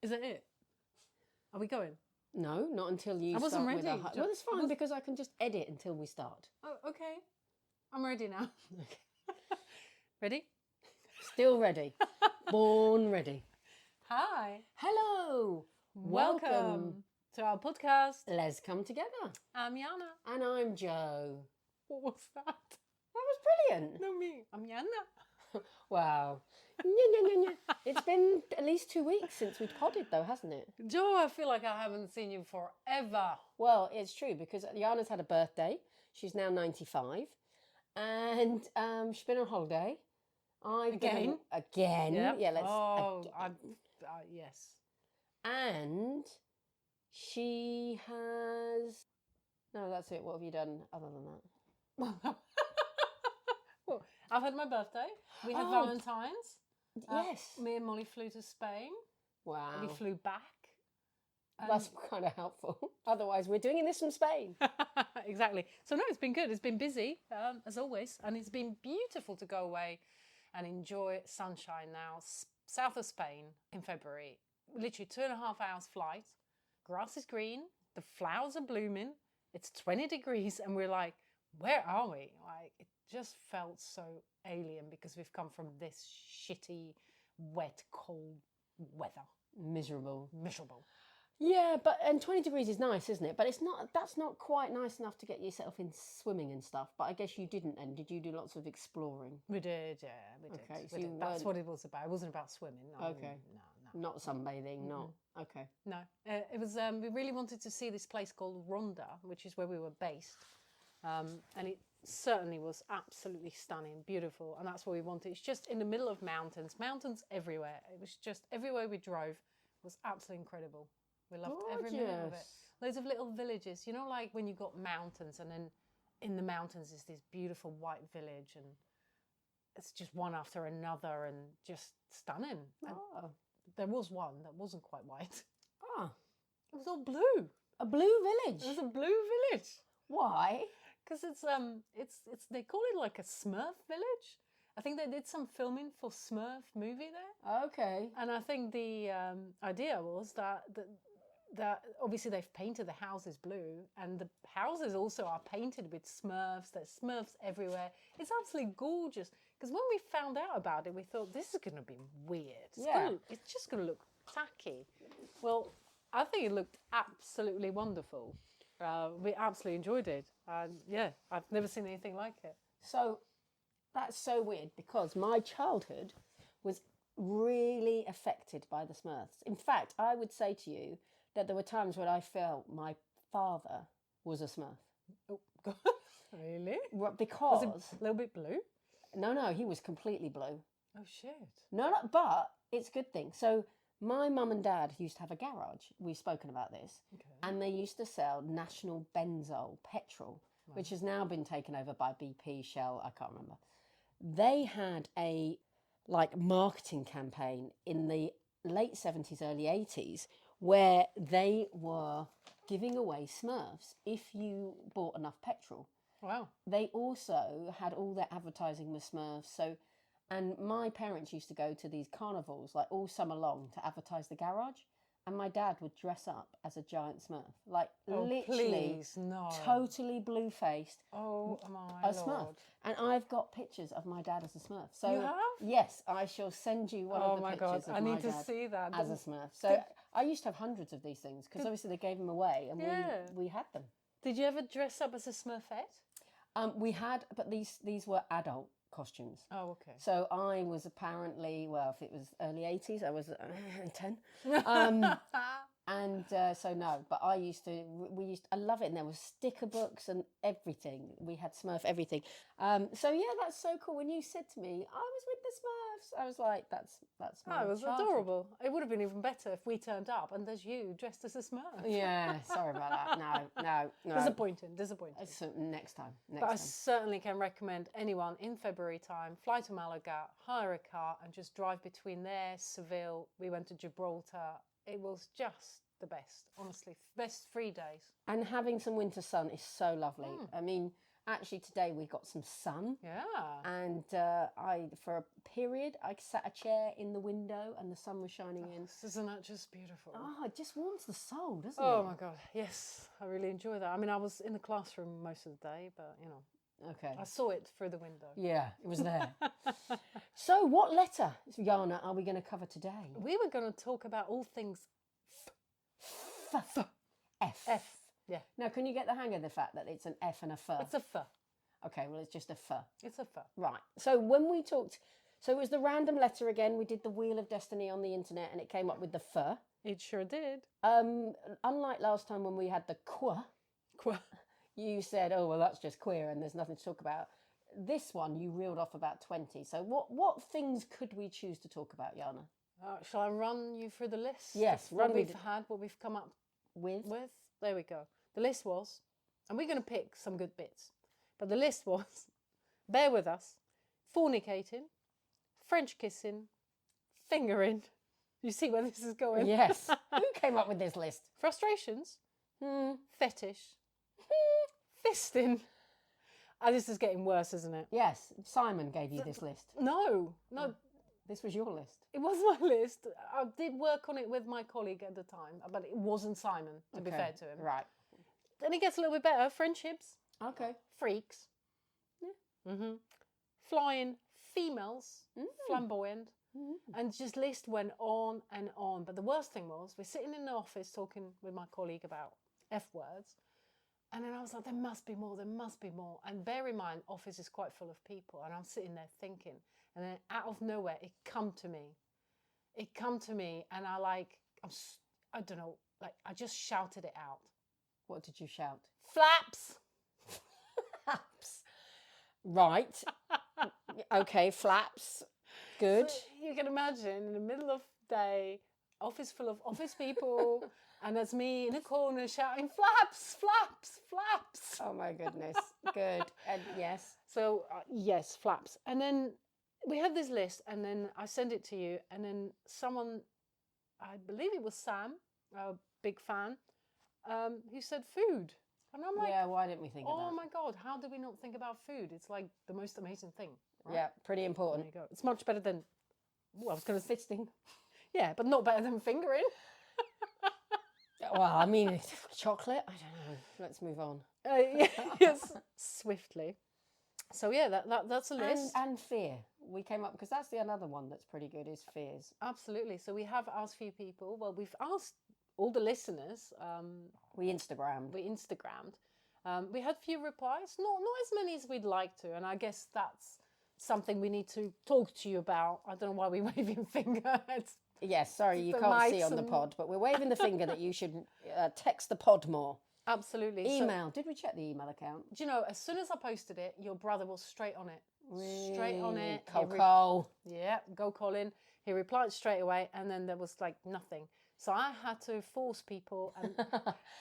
Is that it? Are we going? No, not until you I wasn't start with ready. a... Well, it's fine because I can just edit until we start. Oh, okay. I'm ready now. Ready? Still ready. Born ready. Hi. Hello. Welcome to our podcast. Lez-Come-Together. I'm Jana. And I'm Jo. What was that? That was brilliant. No, me. I'm Jana. Wow. It's been at least 2 weeks since we'd podded though, hasn't it? Jo, I feel like I haven't seen you forever. Well, it's true because Jana's had a birthday. She's now 95. And she's been on holiday. Again? Again. Yep. Yeah, let's... yes. And she has... No, that's it. What have you done other than that? Well, I've had my birthday. We had Oh. Valentine's. Yes. Me and Molly flew to Spain. Wow. We flew back. That's kind of helpful. Otherwise, we're doing this from Spain. Exactly. So no, it's been good. It's been busy, as always. And it's been beautiful to go away and enjoy sunshine now. South of Spain in February. Literally 2.5 hours flight. Grass is green. The flowers are blooming. It's 20 degrees. And we're like, where are we? Like, it just felt so alien because we've come from this shitty, wet, cold weather. Miserable. Yeah, and 20 degrees is nice, isn't it? But that's not quite nice enough to get yourself in swimming and stuff. But I guess you didn't then. Did you do lots of exploring? We did, yeah, we did. Okay, so We you did. That's weren't- what it was about. It wasn't about swimming. No, Okay. No. Not sunbathing, not... Okay. No. It was, we really wanted to see this place called Ronda, which is where we were based. And it certainly was absolutely stunning, beautiful. And that's what we wanted. It's just in the middle of mountains everywhere. It was just, everywhere we drove was absolutely incredible. We loved every minute of it. Gorgeous. Loads of little villages. You know, like when you got mountains and then in the mountains is this beautiful white village and it's just one after another and just stunning. And Oh. there was one that wasn't quite white. Ah. It was all blue. A blue village. It was a blue village. Why? Because it's they call it like a Smurf village. I think they did some filming for Smurf movie there. Okay. And I think the idea was that obviously they've painted the houses blue and the houses also are painted with Smurfs. There's Smurfs everywhere. It's absolutely gorgeous. Because when we found out about it, we thought, this is going to be weird. It's just going to look tacky. Well, I think it looked absolutely wonderful. We absolutely enjoyed it. And yeah, I've never seen anything like it. So that's so weird because my childhood was really affected by the Smurfs. In fact, I would say to you that there were times when I felt my father was a Smurf. Oh, God. Really? Because... Was it a little bit blue? No, he was completely blue. Oh, shit. No, but it's a good thing. So my mum and dad used to have a garage. We've spoken about this. Okay. And they used to sell National Benzol petrol, which has now been taken over by BP, Shell, I can't remember. They had a marketing campaign in the late 70s, early 80s, where they were giving away Smurfs if you bought enough petrol. Wow. They also had all their advertising with Smurfs. And my parents used to go to these carnivals like all summer long to advertise the garage. And my dad would dress up as a giant Smurf, literally, please, no. totally blue-faced. Oh my A Smurf. Lord. And I've got pictures of my dad as a Smurf. So You have? yes, I shall send you one of the my pictures God, of I my need to dad see that. as a Smurf. So I used to have hundreds of these things because obviously they gave them away and Yeah. we had them. Did you ever dress up as a Smurfette? We had, but these were adult costumes. Oh, okay. So I was apparently, well, if it was early 80s, I was 10. So no, but I love it. And there was sticker books and everything. We had Smurf everything. So yeah, that's so cool. When you said to me, I was with the Smurfs, I was like, that's my It was childhood. adorable. It would have been even better if we turned up and there's you dressed as a Smurf. Yeah, sorry about that. No. Disappointing. So next time. But I certainly can recommend anyone in February time, fly to Malaga, hire a car and just drive between there, Seville. We went to Gibraltar. It was just the best, honestly. Best 3 days. And having some winter sun is so lovely. I mean, actually today we got some sun. Yeah. And for a period, I sat a chair in the window and the sun was shining in. Isn't that just beautiful? Oh, it just warms the soul, doesn't it? Oh my God, yes, I really enjoy that. I mean, I was in the classroom most of the day, but you know, Okay. I saw it through the window. Yeah, it was there. So, what letter, Jana, are we going to cover today? We were going to talk about all things F. F. F. Yeah, Now, can you get the hang of the fact that it's an F and a F? it's a F. Okay, well, it's just a F. It's a F. Right. So when we talked, so it was the random letter again. We did the Wheel of Destiny on the internet, and it came up with the F. It sure did. Unlike last time when we had the Qu, you said, "Oh well, that's just queer, and there's nothing to talk about." This one you reeled off about 20. So what things could we choose to talk about, Jana? Shall I run you through the list? Yes, what we've had, what we've come up with. There we go. The list was, and we're going to pick some good bits, but the list was, bear with us, fornicating, French kissing, fingering. You see where this is going? Yes. Who came up with this list? Frustrations, fetish, fisting. Oh, this is getting worse, isn't it? Yes. Simon gave you this list. No. This was your list. It was my list. I did work on it with my colleague at the time, but it wasn't Simon, to be fair to him. Right. Then it gets a little bit better. Friendships. Okay. Freaks. Yeah. Flying females. Flamboyant. And just list went on and on. But the worst thing was, we're sitting in the office talking with my colleague about F words. And then I was like, there must be more, there must be more. And bear in mind, office is quite full of people. And I'm sitting there thinking. And then out of nowhere, it come to me. And I don't know, I just shouted it out. What did you shout? Flaps. Flaps. Right. Okay, flaps. Good. So you can imagine in the middle of the day, office full of office people, and there's me in a corner shouting, flaps, flaps, flaps. Oh my goodness. Good. And yes. So yes, flaps. And then we had this list, and then I sent it to you, and then someone, I believe it was Sam, a big fan, who said food. And I'm like, yeah, why didn't we think of that? Oh my God, how do we not think about food? It's like the most amazing thing. Right? Yeah, pretty important. There you go. It's much better than, I was going to say, Fisting. yeah, but not better than fingering. Well, I mean, chocolate? I don't know. Let's move on. Yes, swiftly. So yeah, that's a list. And fear. We came up, because that's the another one that's pretty good, is fears. Absolutely. So we have asked a few people. Well, we've asked all the listeners. We Instagrammed. We had few replies, not as many as we'd like to, and I guess that's something we need to talk to you about. I don't know why we're waving finger. Yes, sorry, you can't see on the pod, but we're waving the finger that you should text the pod more. Absolutely. Email. Did we check the email account? Do you know, as soon as I posted it, your brother was straight on it. Straight on it. Cole. Yeah, go Colin. He replied straight away, and then there was like nothing. So I had to force people and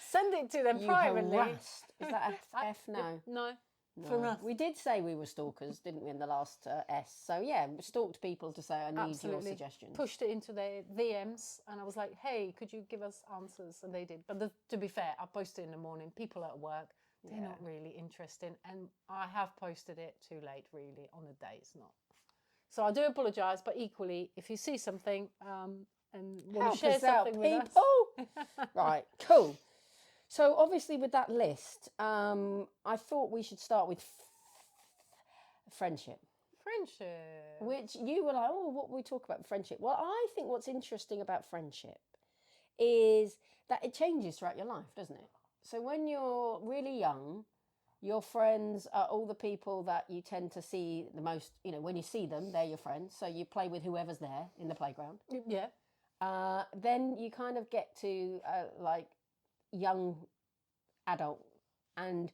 send it to them privately. Harassed. Is that F? No. No. No. We did say we were stalkers, didn't we, in the last S? So yeah, we stalked people to say, I need your suggestions. Pushed it into their DMs, and I was like, hey, could you give us answers? And they did. But to be fair, I posted in the morning. People at work, they're not really interested. And I have posted it too late, really, on the day. It's not. So I do apologise, but equally, if you see something and want to share something with us. Right, cool. So obviously with that list, I thought we should start with friendship. Friendship. Which you were like, oh, what we talk about friendship? Well, I think what's interesting about friendship is that it changes throughout your life, doesn't it? So when you're really young, your friends are all the people that you tend to see the most, when you see them, they're your friends. So you play with whoever's there in the playground. Yeah. Then you kind of get to young adult, and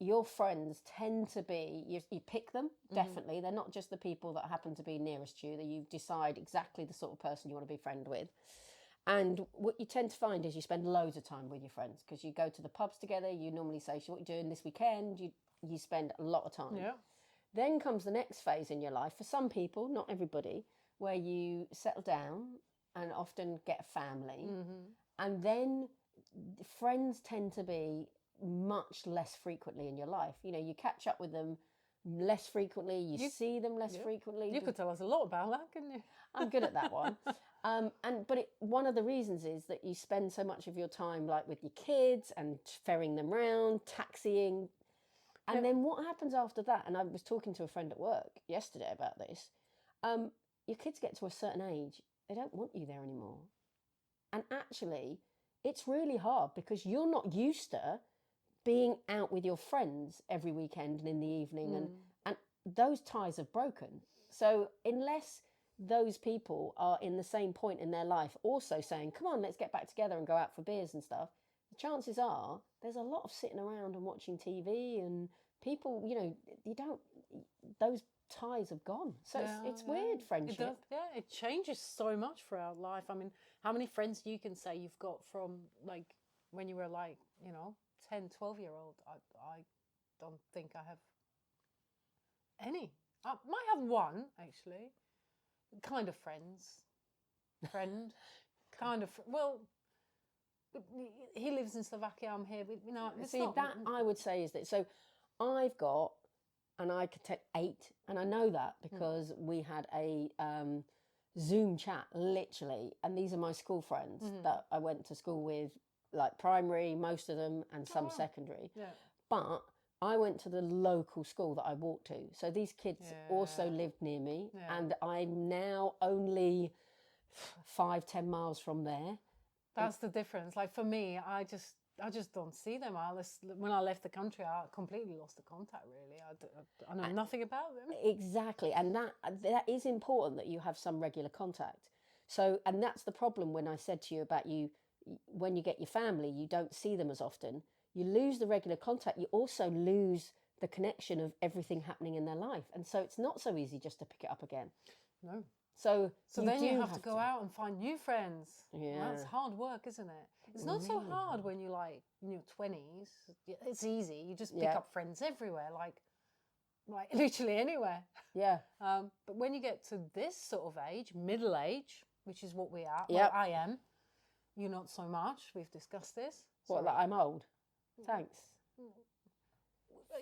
your friends tend to be, you pick them, definitely. They're not just the people that happen to be nearest to you, that you decide exactly the sort of person you want to be friend with. And what you tend to find is you spend loads of time with your friends, because you go to the pubs together, you normally say, so what are you doing this weekend? You spend a lot of time. Yeah. Then comes the next phase in your life, for some people, not everybody, where you settle down and often get a family. And then friends tend to be much less frequently in your life. You know, you catch up with them less frequently, you see them less frequently. You could tell us a lot about that, couldn't you? I'm good at that one. One of the reasons is that you spend so much of your time like with your kids and ferrying them around, taxiing. And then what happens after that? And I was talking to a friend at work yesterday about this. Your kids get to a certain age, they don't want you there anymore. And actually, it's really hard because you're not used to being out with your friends every weekend and in the evening, and those ties have broken. So unless those people are in the same point in their life also saying, come on, let's get back together and go out for beers and stuff, the chances are there's a lot of sitting around and watching TV, and people, you know, those ties have gone. So it's weird, friendship. It does, it changes so much throughout life. I mean, how many friends you can say you've got from like when you were like, 10, 12-year-old? I don't think I have any. I might have one, actually. Kind of friend, kind of. Well, he lives in Slovakia. I'm here. It's not, that I would say is that. So I've got, and I could take 8, and I know that because we had a Zoom chat literally, and these are my school friends that I went to school with, like primary, most of them, and some secondary. Yeah. But I went to the local school that I walked to. So these kids also lived near me, and I'm now only 5-10 miles from there. That's the difference. Like for me, I just don't see them. When I left the country, I completely lost the contact, really. I know nothing about them. Exactly. And that is important, that you have some regular contact. So, and that's the problem when I said to you about when you get your family, you don't see them as often. You lose the regular contact. You also lose the connection of everything happening in their life. And so it's not so easy just to pick it up again. No. So then you have to go out and find new friends. Yeah. Well, that's hard work, isn't it? It's not so hard when you're like in your 20s. It's easy. You just pick up friends everywhere, like literally anywhere. Yeah. But when you get to this sort of age, middle age, which is what we are, I am, you're not so much. We've discussed this. What, that I'm old? Thanks.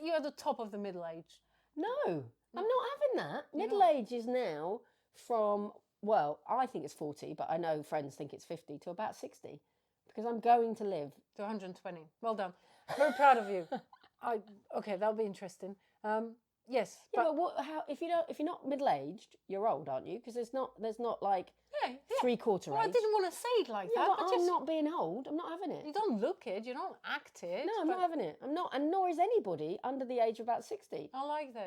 You're at the top of the middle age. No, I'm not having that. Middle age is now from, well, I think it's 40, but I know friends think it's 50 to about 60, because I'm going to live to 120. Well done. Very proud of you. Okay, that'll be interesting. Yes. Yeah, but how if you're not middle aged, you're old, aren't you? Because there's not like 3/4 age. Well, I didn't want to say it like that. But I'm not being old. I'm not having it. You don't look it. You don't act it. No, I'm not having it. I'm not, and nor is anybody under the age of about 60. I like this.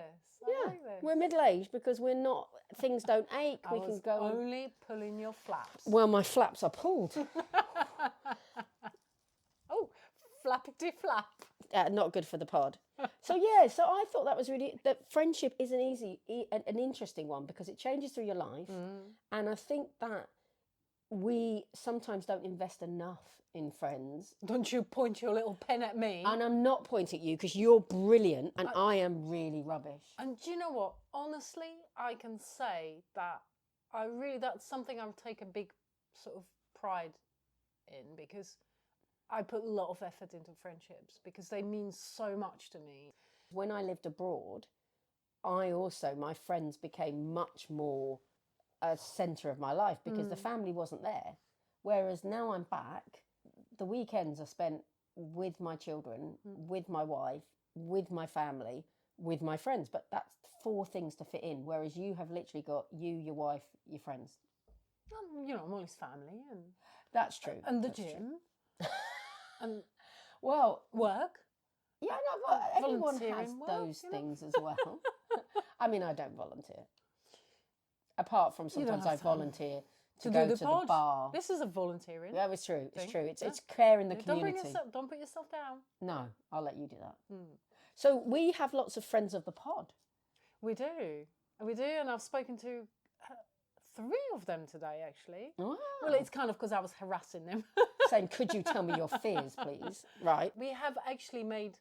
I like this. We're middle aged because we're not. Things don't ache. I was only pulling your flaps. Well, my flaps are pulled. Oh, flappity flap. Not good for the pod. So so I thought that was really, that friendship is an interesting one because it changes through your life, and I think that we sometimes don't invest enough in friends. Don't you point your little pen at me? And I'm not pointing at you because you're brilliant and I am really rubbish. And do you know what? Honestly, I can say that that's something I take a big sort of pride in, because I put a lot of effort into friendships because they mean so much to me. When I lived abroad, my friends became much more a centre of my life because the family wasn't there. Whereas now I'm back, the weekends are spent with my children, with my wife, with my family, with my friends. But that's 4 things to fit in, whereas you have literally got you, your wife, your friends. I'm always family. And that's true. And the gym. And work. Yeah, no, but everyone has those things as well. I mean, I don't volunteer. Apart from sometimes I volunteer to go to the bar. This is a volunteering. Yeah, it's true. It's true. It's care in the community. Don't put yourself down. No, I'll let you do that. So we have lots of friends of the pod. We do, and I've spoken to 3 of them today, actually. Oh. Well, it's kind of because I was harassing them. Saying, could you tell me your fears, please? Right. We have actually made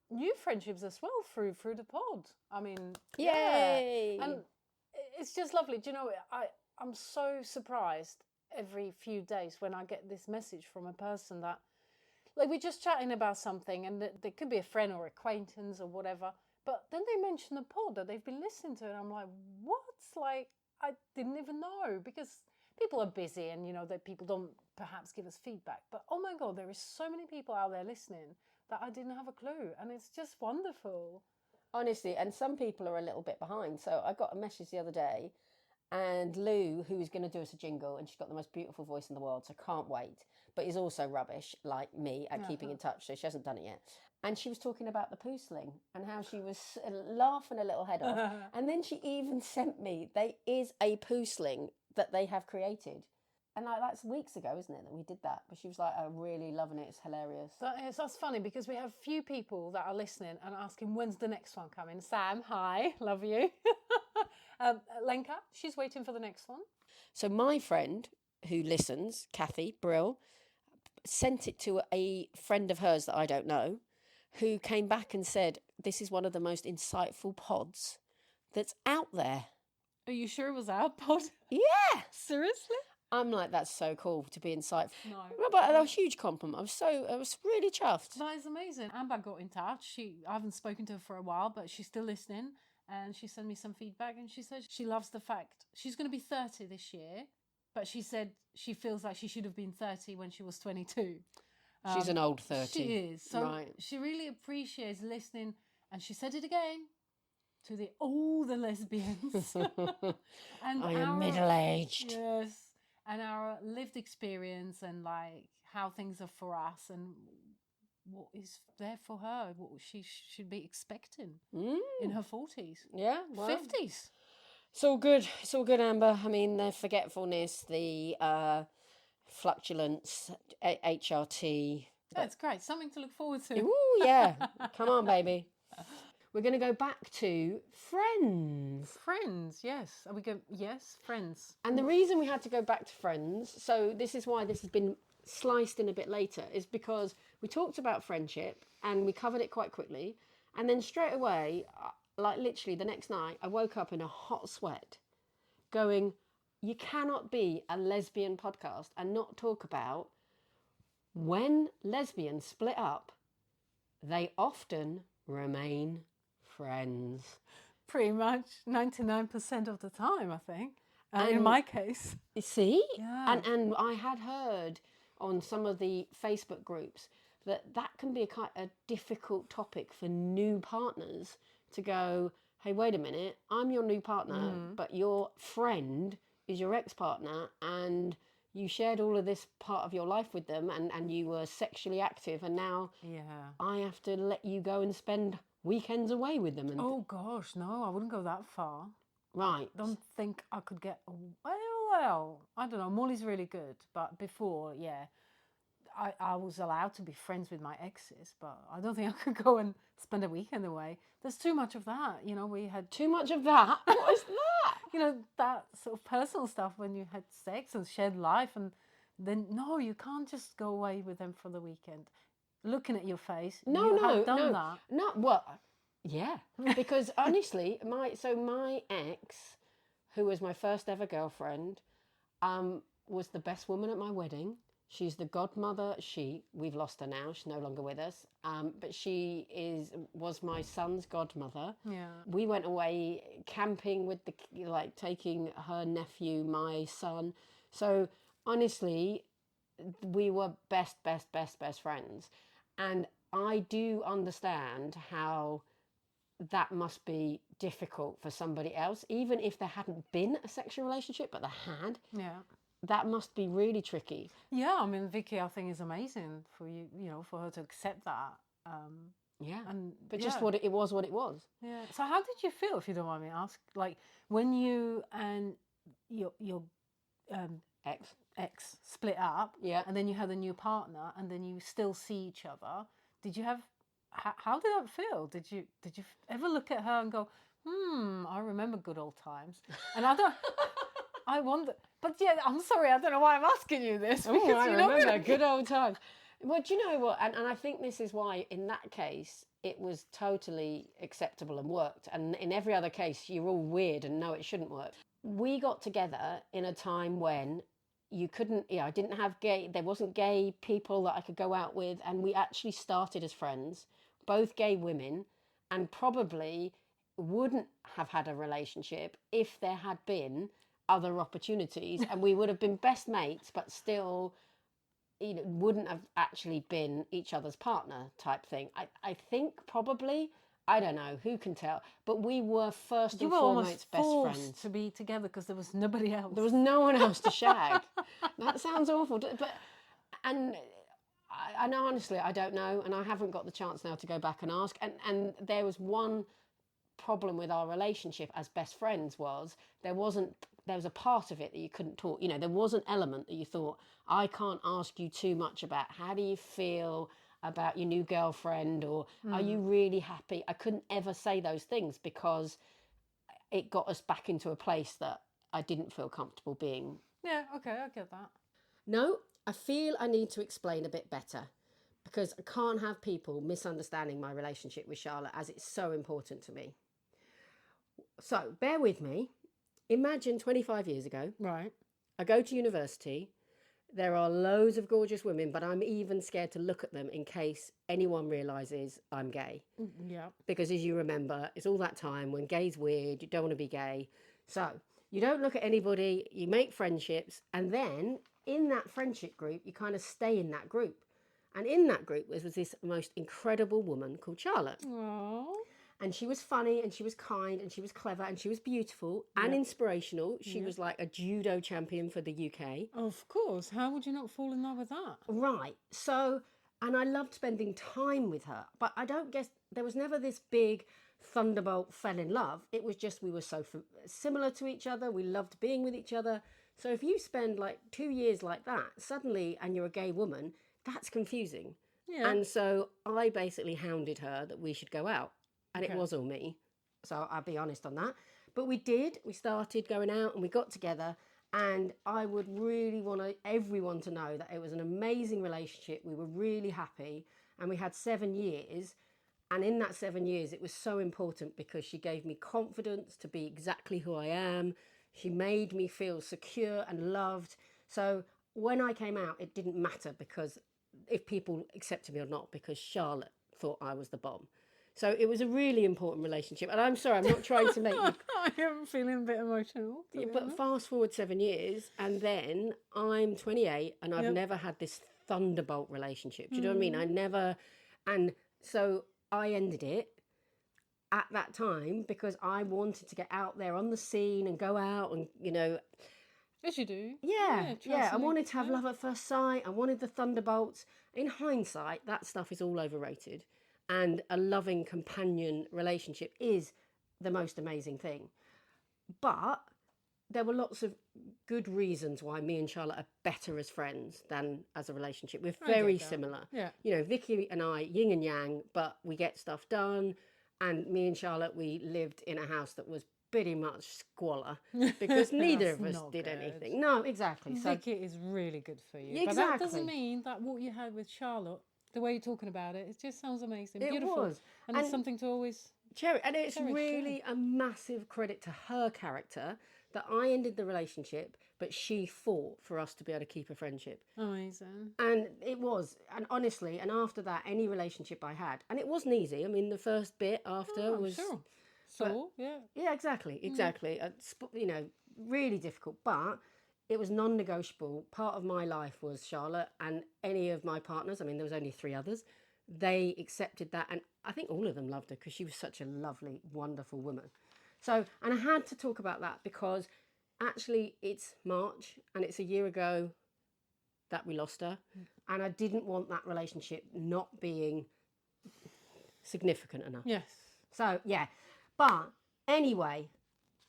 new friendships as well through the pod. I mean, yay! And it's just lovely. Do you know, I'm so surprised every few days when I get this message from a person that, like we're just chatting about something, and there could be a friend or acquaintance or whatever. But then they mention the pod that they've been listening to, and I'm like, what? Like, I didn't even know, because people are busy, and that people don't perhaps give us feedback. But oh my God, there is so many people out there listening that I didn't have a clue, and it's just wonderful. Honestly, and some people are a little bit behind. So I got a message the other day, and Lou, who is going to do us a jingle, and she's got the most beautiful voice in the world, so can't wait, but is also rubbish, like me, at keeping in touch, so she hasn't done it yet. And she was talking about the poo sling and how she was laughing a little head off. And then she even sent me, there is a poo sling that they have created. And like, that's weeks ago, isn't it, that we did that? But she was like, I'm really loving it. It's hilarious. That's funny, because we have few people that are listening and asking, when's the next one coming? Sam, hi, love you. Lenka, she's waiting for the next one. So my friend who listens, Kathy Brill, sent it to a friend of hers that I don't know, who came back and said, this is one of the most insightful pods that's out there. Are you sure it was our pod? Yeah. Seriously? I'm like, that's so cool to be insightful. No. But a huge compliment. I was really chuffed. That is amazing. Amber got in touch. I haven't spoken to her for a while, but she's still listening. And she sent me some feedback, and she said she loves the fact she's going to be 30 this year, but she said she feels like she should have been 30 when she was 22. She's an old 30. She is. So right. She really appreciates listening, and she said it again to all the lesbians. And I am middle-aged. Yes. And our lived experience, and like how things are for us, and what is there for her, what she should be expecting in her 40s. Yeah, well, 50s. It's all good. It's all good, Amber. I mean, the forgetfulness, the fluctuance, HRT. That's great. Something to look forward to. Ooh, yeah. Come on, baby. We're going to go back to Friends. Friends, yes. Are we going? Yes, Friends. And the reason we had to go back to Friends, so this is why this has been sliced in a bit later, is because we talked about friendship and we covered it quite quickly, and then straight away, like literally the next night, I woke up in a hot sweat going, you cannot be a lesbian podcast and not talk about when lesbians split up, they often remain friends. Pretty much 99% of the time, I think. In my case. You see? Yeah. And I had heard on some of the Facebook groups that can be a difficult topic for new partners to go, hey, wait a minute, I'm your new partner, but your friend is your ex-partner, and you shared all of this part of your life with them, and you were sexually active, and now I have to let you go and spend weekends away with them. And oh, gosh, no, I wouldn't go that far. Right. I don't think I could get... Well, I don't know. Molly's really good, but before, I was allowed to be friends with my exes, but I don't think I could go and spend a weekend away. There's too much of that. We had... Too much of that? What is that? That sort of personal stuff when you had sex and shared life, and then, no, you can't just go away with them for the weekend. Looking at your face, you have done that. No, well, yeah. Because honestly, my ex, who was my first ever girlfriend, was the best woman at my wedding. She's the godmother. We've lost her now. She's no longer with us. But she was my son's godmother. Yeah. We went away camping with taking her nephew, my son. So honestly, we were best friends. And I do understand how that must be difficult for somebody else, even if there hadn't been a sexual relationship, but they had. Yeah. That must be really tricky. Yeah, I mean, Vicky, I think is amazing for you, for her to accept that. Just what it was. Yeah. So how did you feel, if you don't mind me asking? Like when you and your ex split up, and then you had a new partner, and then you still see each other. Did you have? How did that feel? Did you ever look at her and go, I remember good old times? And I wonder. But I'm sorry, I don't know why I'm asking you this. Because I remember good old times. Well, do you know what? And I think this is why, in that case, it was totally acceptable and worked. And in every other case, you're all weird and no, it shouldn't work. We got together in a time when you couldn't, I didn't have there wasn't gay people that I could go out with. And we actually started as friends, both gay women, and probably wouldn't have had a relationship if there had been other opportunities, and we would have been best mates, but still, wouldn't have actually been each other's partner type thing. I think probably, I don't know, who can tell, but we were first You and were almost foremost best forced friends. to be together because there was nobody else. There was no one else to shag. That sounds awful, but and honestly, I don't know, and I haven't got the chance now to go back and ask. And there was one problem with our relationship as best friends was there was a part of it that you couldn't talk. There was an element that you thought, I can't ask you too much about how do you feel about your new girlfriend, or are you really happy? I couldn't ever say those things because it got us back into a place that I didn't feel comfortable being. Yeah, okay, I get that. No, I feel I need to explain a bit better because I can't have people misunderstanding my relationship with Charlotte, as it's so important to me. So bear with me. Imagine 25 years ago, Right. I go to university. There are loads of gorgeous women, but I'm even scared to look at them in case anyone realises I'm gay. Yeah. Because as you remember, it's all that time when gay's weird, you don't want to be gay. So you don't look at anybody, you make friendships, and then in that friendship group, you kind of stay in that group. And in that group was this most incredible woman called Charlotte. Aww. And she was funny, and she was kind, and she was clever, and she was beautiful and inspirational. She was like a judo champion for the UK. Of course. How would you not fall in love with that? Right. So, and I loved spending time with her. But I don't guess there was never this big thunderbolt fell in love. It was just we were so similar to each other. We loved being with each other. So if you spend like 2 years like that, suddenly, and you're a gay woman, that's confusing. Yeah. And so I basically hounded her that we should go out. And it was all me. So I'll be honest on that. But we did. We started going out and we got together. And I would really want everyone to know that it was an amazing relationship. We were really happy. And we had 7 years. And in that 7 years, it was so important because she gave me confidence to be exactly who I am. She made me feel secure and loved. So when I came out, it didn't matter because if people accepted me or not, because Charlotte thought I was the bomb. So it was a really important relationship. And I'm sorry, I'm not trying to make you... I am feeling a bit emotional. But fast forward 7 years, and then I'm 28, and I've never had this thunderbolt relationship. Do you know what I mean? I never... And so I ended it at that time because I wanted to get out there on the scene and go out and, As you do. Yeah. I wanted to have love at first sight. I wanted the thunderbolts. In hindsight, that stuff is all overrated. And a loving companion relationship is the most amazing thing. But there were lots of good reasons why me and Charlotte are better as friends than as a relationship. We're very similar. Yeah. Vicky and I, yin and yang, but we get stuff done. And me and Charlotte, we lived in a house that was pretty much squalor because neither of us did anything. No, exactly. So Vicky is really good for you. Exactly. But that doesn't mean that what you had with Charlotte, the way you're talking about it, it just sounds amazing. Beautiful. It was. And it's something to always cherish. And it's really a massive credit to her character that I ended the relationship, but she fought for us to be able to keep a friendship. Amazing. And it was. And honestly, and after that, any relationship I had, and it wasn't easy. I mean, the first bit after was... Sure. So, yeah. Yeah, exactly. Really difficult. But it was non-negotiable. Part of my life was Charlotte, and any of my partners, I mean, there was only 3 others, they accepted that. And I think all of them loved her because she was such a lovely, wonderful woman. So, and I had to talk about that because actually it's March and it's a year ago that we lost her. And I didn't want that relationship not being significant enough. Yes. So, yeah. But anyway,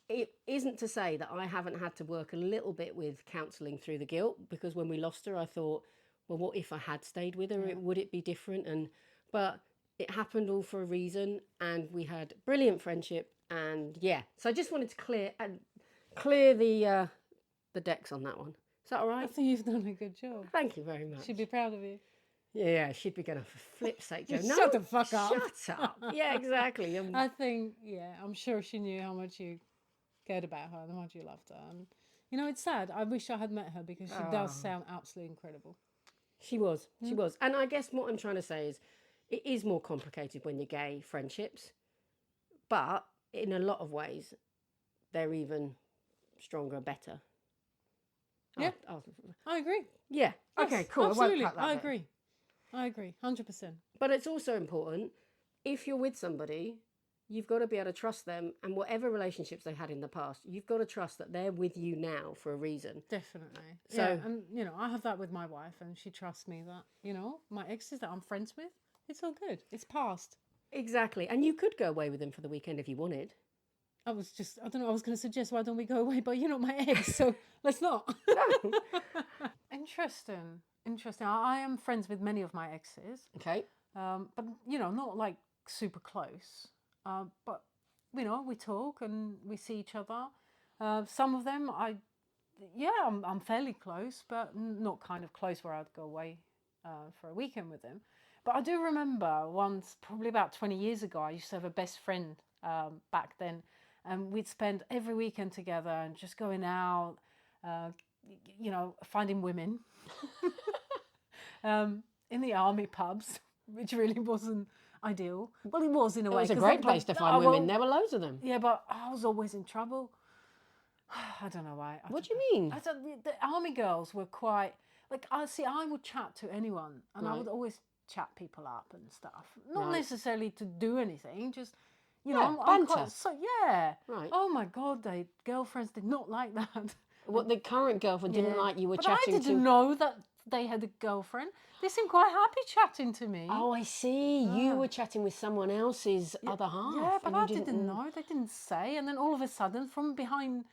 it isn't to say that I haven't had to work a little bit with counselling through the guilt, because when we lost her, I thought, well, what if I had stayed with her? Would it be different? But it happened all for a reason, and we had brilliant friendship. And yeah, so I just wanted to clear the decks on that one. Is that all right? I think you've done a good job. Thank you very much. She'd be proud of you. Yeah, she'd be going, for flip's sake, Jo. No, Shut the fuck up. Shut up. Yeah, exactly. I think, I'm sure she knew how much you cared about her and how much you loved her. And You know, it's sad. I wish I had met her because she does sound absolutely incredible. She was. And I guess what I'm trying to say is it is more complicated when you're gay, friendships. But in a lot of ways, they're even stronger and better. Yeah, I agree. Yeah. Yes, Okay, cool. Absolutely. I won't cut that bit. I agree. 100%. But it's also important, if you're with somebody, you've got to be able to trust them, and whatever relationships they had in the past, you've got to trust that they're with you now for a reason. Definitely. So- yeah, and you know, I have that with my wife, and she trusts me that, you know, my exes that I'm friends with, it's all good. It's past. Exactly. And you could go away with them for the weekend if you wanted. I don't know, I was going to suggest why don't we go away, but you're not my ex, so let's not. No. Interesting. I am friends with many of my exes, Okay. but, you know, not like super close. But, you know, we talk and we see each other. Some of them, I'm fairly close, but not kind of close where I'd go away for a weekend with them. But I do remember once, probably about 20 years ago, I used to have a best friend back then. And we'd spend every weekend together and just going out, you know, finding women in the army pubs, which really wasn't ideal. Well, it was in a way. It was a 'cause great place to find women. There were loads of them. Yeah, but I was always in trouble. I don't know why. What do you mean? The army girls were quite like I would chat to anyone, and I would always chat people up and stuff. Not necessarily to do anything, just you know, I'm quite Right. Oh my God, girlfriends did not like that. What, the current girlfriend didn't like you were But chatting I didn't know that they had a girlfriend. They seemed quite happy chatting to me. Oh, I see. You were chatting with someone else's other half. Yeah, but and I you didn't know. They didn't say. And then all of a sudden, from behind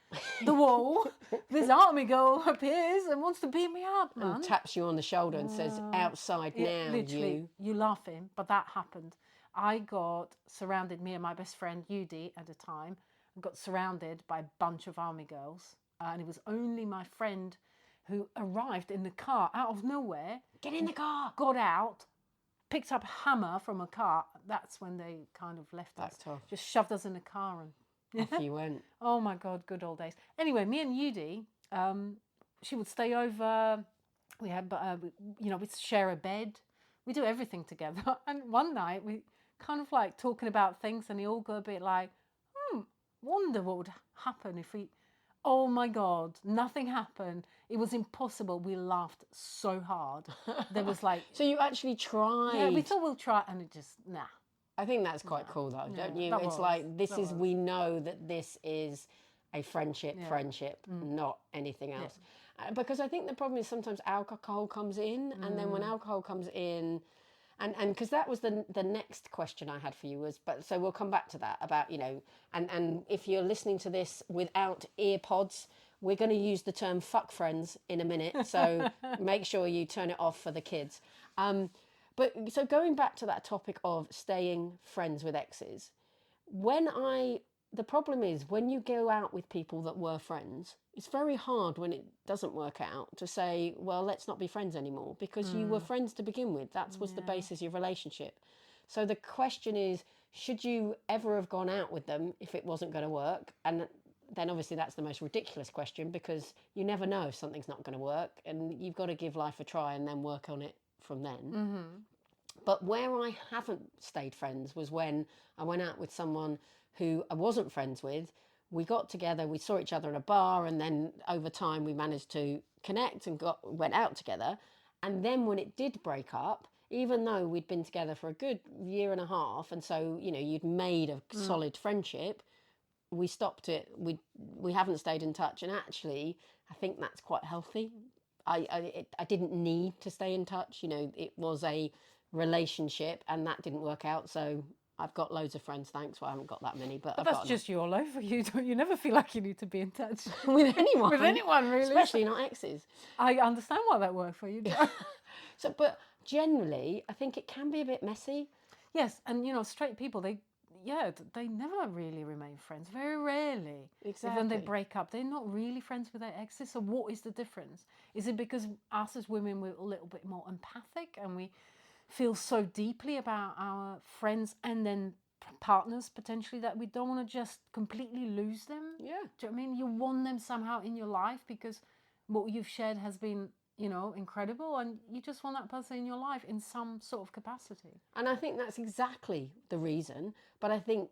the wall, this army girl appears and wants to beat me up, man. And taps you on the shoulder and says, outside now, literally, you laughing, but that happened. I got surrounded, me and my best friend, Yudi, at the time, got surrounded by a bunch of army girls. And it was only my friend who arrived in the car out of nowhere. Get in the car. Got out, picked up a hammer from a car. That's when they kind of left us. Tough. Just shoved us in the car and Off you went. Oh my God, good old days. Anyway, me and Yudi, she would stay over. We had, you know, we'd share a bed. We do everything together. And one night we kind of like talking about things, and it all got a bit like, wonder what would happen if we. Oh my God, nothing happened. It was impossible. We laughed so hard. There was like. So you actually tried. Yeah, we thought we'll try, and it just nah. I think that's quite cool though, don't you? It's like we know that this is a friendship, not anything else. Because I think the problem is sometimes alcohol comes in, and then when alcohol comes in, and because that was the next question I had for you was, but so we'll come back to that about, you know, and if you're listening to this without ear pods, we're going to use the term fuck friends in a minute, so make sure you turn it off for the kids. But so going back to that topic of staying friends with exes, the problem is when you go out with people that were friends, it's very hard when it doesn't work out to say, well, let's not be friends anymore, because you were friends to begin with. That was the basis of your relationship. So the question is, should you ever have gone out with them if it wasn't going to work? And then obviously that's the most ridiculous question, because you never know if something's not going to work, and you've got to give life a try and then work on it from then. But where I haven't stayed friends was when I went out with someone who I wasn't friends with. We got together, we saw each other in a bar, and then over time we managed to connect and went out together. And then when it did break up, even though we'd been together for a good year and a half, and so, you know, you'd made a solid friendship, we stopped it. We haven't stayed in touch, and actually I think that's quite healthy. I didn't need to stay in touch. You know, it was a relationship and that didn't work out, so I've got loads of friends, thanks. Well, I haven't got that many, but I've that's got just you all over. You never feel like you need to be in touch with anyone. With anyone, really. Especially not exes. I understand why that worked for you. So, but generally, I think it can be a bit messy. Yes, and you know, straight people, they never really remain friends. Very rarely. Exactly. When they break up, they're not really friends with their exes. So what is the difference? Is it because us as women, we're a little bit more empathic and we feel so deeply about our friends and then partners potentially that we don't want to just completely lose them. Yeah. Do you know what I mean? You want them somehow in your life because what you've shared has been, incredible, and you just want that person in your life in some sort of capacity. And I think that's exactly the reason. But I think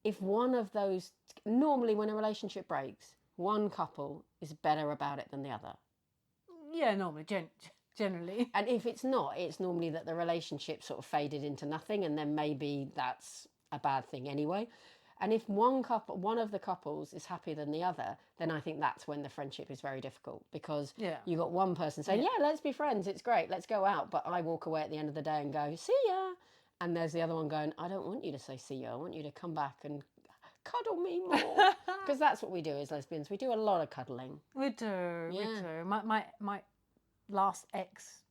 if one of those, normally when a relationship breaks, one couple is better about it than the other. Yeah, normally, generally. And if it's not, it's normally that the relationship sort of faded into nothing, and then maybe that's a bad thing anyway. And if one of the couples is happier than the other, then I think that's when the friendship is very difficult, because you got one person saying, yeah, let's be friends, it's great, let's go out, but I walk away at the end of the day and go, see ya. And there's the other one going, I don't want you to say see ya, I want you to come back and cuddle me more. Because that's what we do as lesbians. We do a lot of cuddling. We do. My last ex,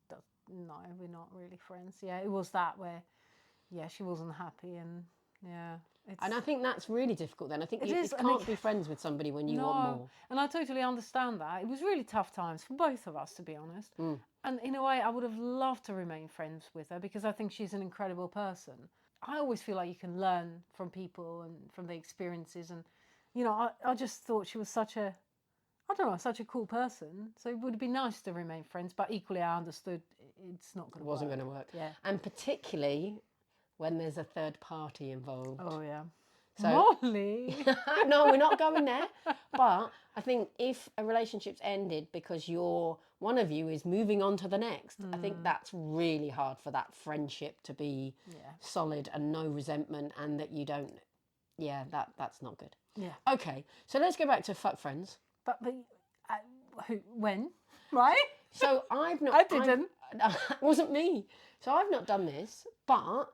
no, we're not really friends. Yeah, it was that where, she wasn't happy, and and I think that's really difficult then. I think you I can't be friends with somebody when you want more. And I totally understand that. It was really tough times for both of us, to be honest. And in a way, I would have loved to remain friends with her because I think she's an incredible person. I always feel like you can learn from people and from the experiences. And, I just thought she was such a cool person. So it would be nice to remain friends. But equally, I understood it's not going to work. It wasn't going to work. Yeah. And particularly when there's a third party involved. Oh, yeah. So, Molly! No, we're not going there. But I think if a relationship's ended because one of you is moving on to the next, I think that's really hard for that friendship to be solid and no resentment, and that you don't, that's not good. Yeah. Okay, so let's go back to fuck friends. But when? Right? So I've not... I didn't. It wasn't me. So I've not done this, but...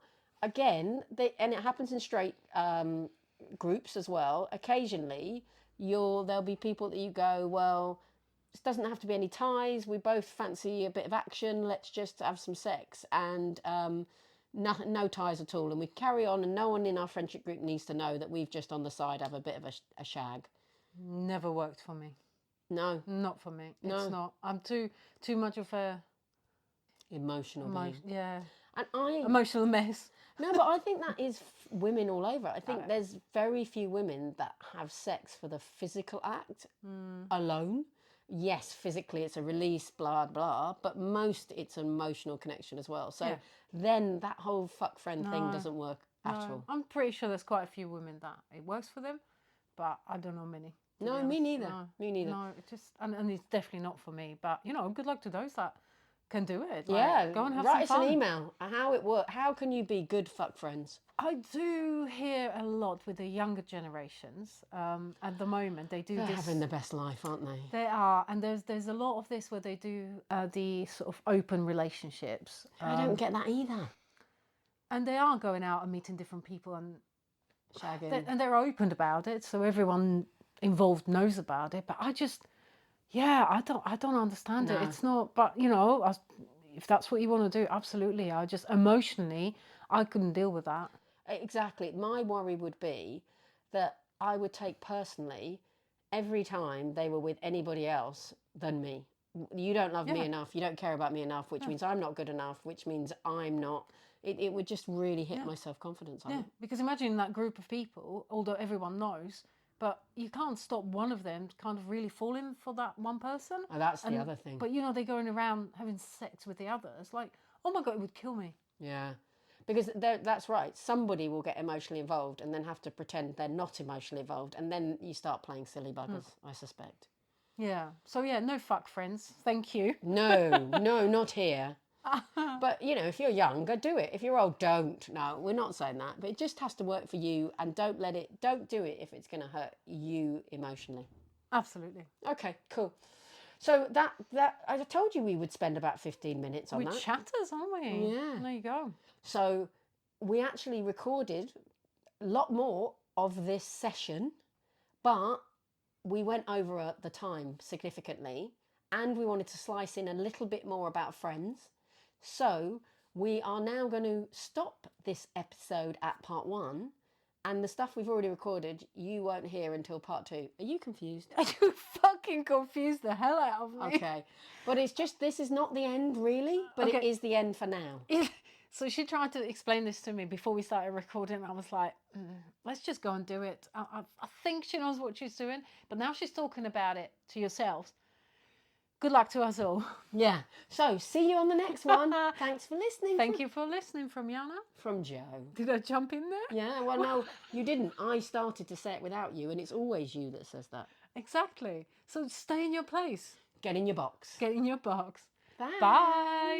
Again, and it happens in straight groups as well. Occasionally, there'll be people that you go, well, this doesn't have to be any ties. We both fancy a bit of action. Let's just have some sex, and no ties at all. And we carry on, and no one in our friendship group needs to know that we've just on the side have a bit of a shag. Never worked for me. No, not for me. No. It's not. I'm too much of a emotional being. Yeah. And emotional mess. No, but I think that is women all over. I think there's very few women that have sex for the physical act alone. Yes, physically it's a release, blah, blah, but most it's an emotional connection as well. So then that whole fuck friend thing doesn't work at all. I'm pretty sure there's quite a few women that it works for them, but I don't know many. No, me neither. Me neither. No, it just, and it's definitely not for me. But, good luck to those that can do it. Go and have some fun. Write us an email. How it works. How can you be good fuck friends? I do hear a lot with the younger generations. At the moment, they're having the best life, aren't they? They are, and there's a lot of this where they do the sort of open relationships. I don't get that either. And they are going out and meeting different people and shagging, and they're open about it, so everyone involved knows about it. But I just. Yeah, I don't understand it. It's not, but if that's what you want to do, absolutely. I just emotionally, I couldn't deal with that. Exactly. My worry would be that I would take personally every time they were with anybody else than me. You don't love me enough. You don't care about me enough, which means I'm not good enough, which means I'm not. It would just really hit my self-confidence. Yeah, because imagine that group of people, although everyone knows, but you can't stop one of them kind of really falling for that one person. Oh, that's the other thing. But, they're going around having sex with the others. Like, oh, my God, it would kill me. Yeah, because that's right. Somebody will get emotionally involved and then have to pretend they're not emotionally involved. And then you start playing silly buggers, I suspect. Yeah. So, no fuck friends. Thank you. No, not here. But, if you're young, go do it. If you're old, don't. No, we're not saying that. But it just has to work for you, and don't do it if it's going to hurt you emotionally. Absolutely. Okay, cool. So that I told you we would spend about 15 minutes on that. We're chatters, aren't we? Yeah. There you go. So we actually recorded a lot more of this session, but we went over the time significantly, and we wanted to slice in a little bit more about friends. So we are now going to stop this episode at part 1, and the stuff we've already recorded you won't hear until part 2. Are you confused? Are you fucking confused the hell out of me? Okay. But it's just, this is not the end really, but it is the end for now. So she tried to explain this to me before we started recording. I was like, let's just go and do it. I think she knows what she's doing, but now she's talking about it to yourselves. Good luck to us all. Yeah. So, see you on the next one. Thanks for listening. Thank you for listening from Jana. From Jo. Did I jump in there? Yeah, well, no, you didn't. I started to say it without you, and it's always you that says that. Exactly. So stay in your place. Get in your box. Get in your box. Bye. Bye.